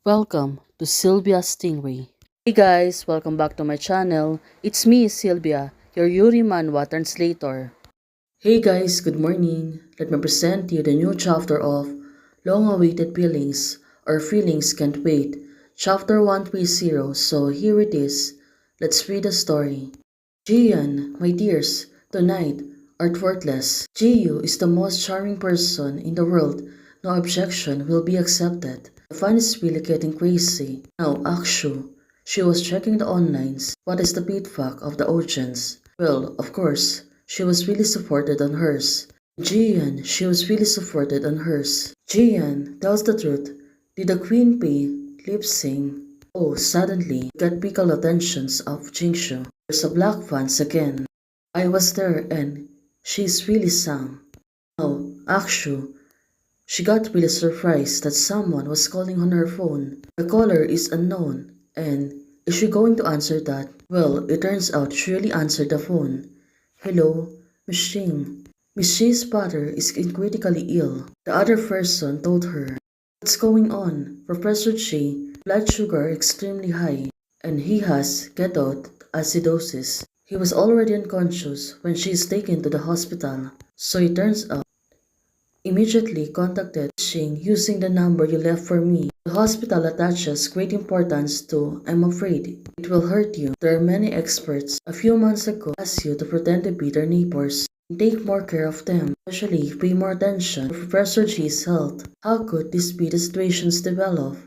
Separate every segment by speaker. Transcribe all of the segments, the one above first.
Speaker 1: Welcome to Sylvia Stingray. Hey guys, welcome back to my channel. It's me, Sylvia, your Yuri Manhwa translator. Hey guys, good morning. Let me present you the new chapter of Long-Awaited Feelings or Feelings Can't Wait, chapter 130. So here it is. Let's read the story. Jian, my dears, tonight art worthless. Jiyu is the most charming person in the world. No objection will be accepted. The fun is really getting crazy. Now, Akshu, she was checking the onlines. What is the feedback of the audience? Well, of course, she was really supported on hers. Jian, she was really supported on hers. Jian tells the truth. Did the queen pay lip sync? Oh, suddenly, got pickle attentions of Jingshu. There's a black fans again. I was there and she's really sang. Now, Akshu, she got really surprised that someone was calling on her phone. The caller is unknown, and is she going to answer that? Well, it turns out she really answered the phone. Hello, Miss Shing. Miss Shi's father is critically ill. The other person told her. What's going on? Professor Shi, blood sugar extremely high, and he has ketoacidosis. He was already unconscious when she is taken to the hospital. So it turns out immediately contacted Shing using the number you left for me. The hospital attaches great importance to, I'm afraid, it will hurt you. There are many experts a few months ago asked you to pretend to be their neighbors and take more care of them, especially pay more attention to Professor G's health. How could this be the situations develop?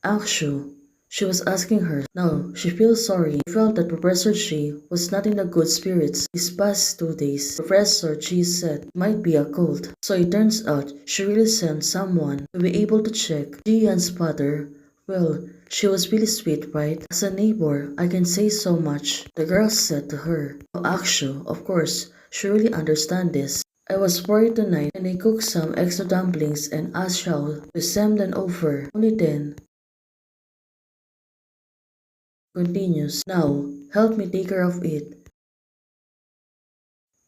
Speaker 1: Akshu, she was asking her. Now, she feels sorry. She felt that Professor G was not in the good spirits these past 2 days. Professor G said it might be a cold. So it turns out she really sent someone to be able to check Jian's father. Well, she was really sweet, right? As a neighbor, I can say so much, the girl said to her. Oh, Akshu, of course, she really understands this. I was worried tonight and I cooked some extra dumplings and asked Xiao to send them over. Only then continues. Now, help me take care of it.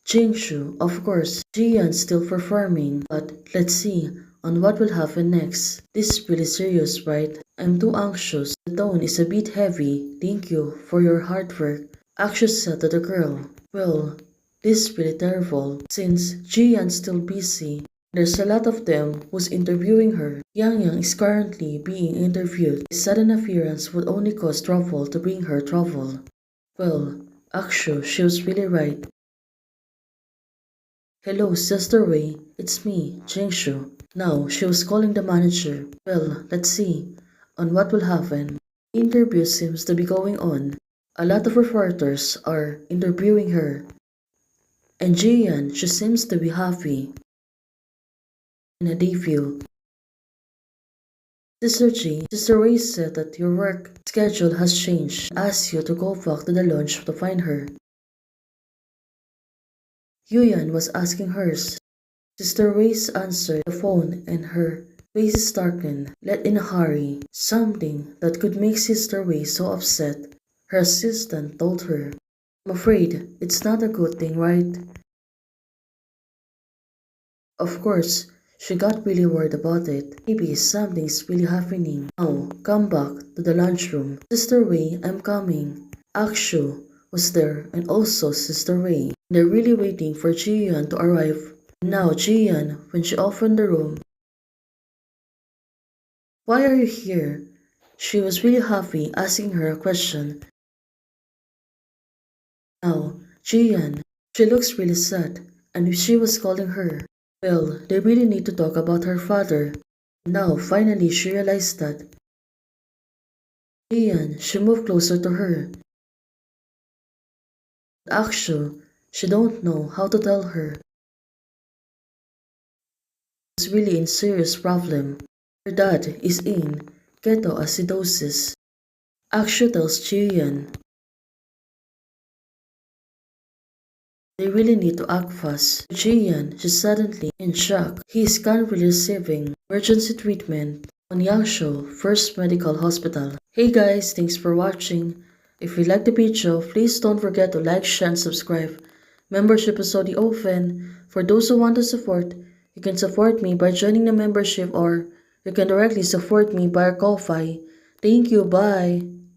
Speaker 1: Jingshu, of course, Jian's still performing, but let's see on what will happen next. This is really serious, right? I'm too anxious. The tone is a bit heavy. Thank you for your hard work. Akshu said to the girl. Well, this is really terrible since Jian's still busy. There's a lot of them who's interviewing her. Yang Yang is currently being interviewed. His sudden appearance would only cause trouble to bring her trouble. Well, Akshu, she was really right. Hello, Sister Wei. It's me, Jingshu. Now, she was calling the manager. Well, let's see on what will happen. The interview seems to be going on. A lot of reporters are interviewing her. And Jian, she seems to be happy. In a debut. Sister G, Sister Ray said that your work schedule has changed and asked you to go back to the lounge to find her. Yuyan was asking hers. Sister Ray's answered the phone and her face darkened, let in a hurry, something that could make Sister Ray so upset. Her assistant told her, I'm afraid it's not a good thing, right? Of course, she got really worried about it. Maybe something's really happening. Now, come back to the lunchroom. Sister Wei, I'm coming. Akshu was there and also Sister Wei. They're really waiting for Jian to arrive. Now Jian, when she opened the room, why are you here? She was really happy asking her a question. Now, Jian, she looks really sad and she was calling her. Well, they really need to talk about her father. Now, finally, she realized that. Jian, she moved closer to her. Actually, she don't know how to tell her. She's really in serious problem. Her dad is in ketoacidosis. Akshu tells Jian. They really need to act fast. Jian, she's suddenly in shock. He is currently receiving emergency treatment on Yangshuo First Medical Hospital. Hey guys, thanks for watching. If you like the video, please don't forget to like, share, and subscribe. Membership is already open. For those who want to support, you can support me by joining the membership or you can directly support me via Ko-Fi. Thank you, bye!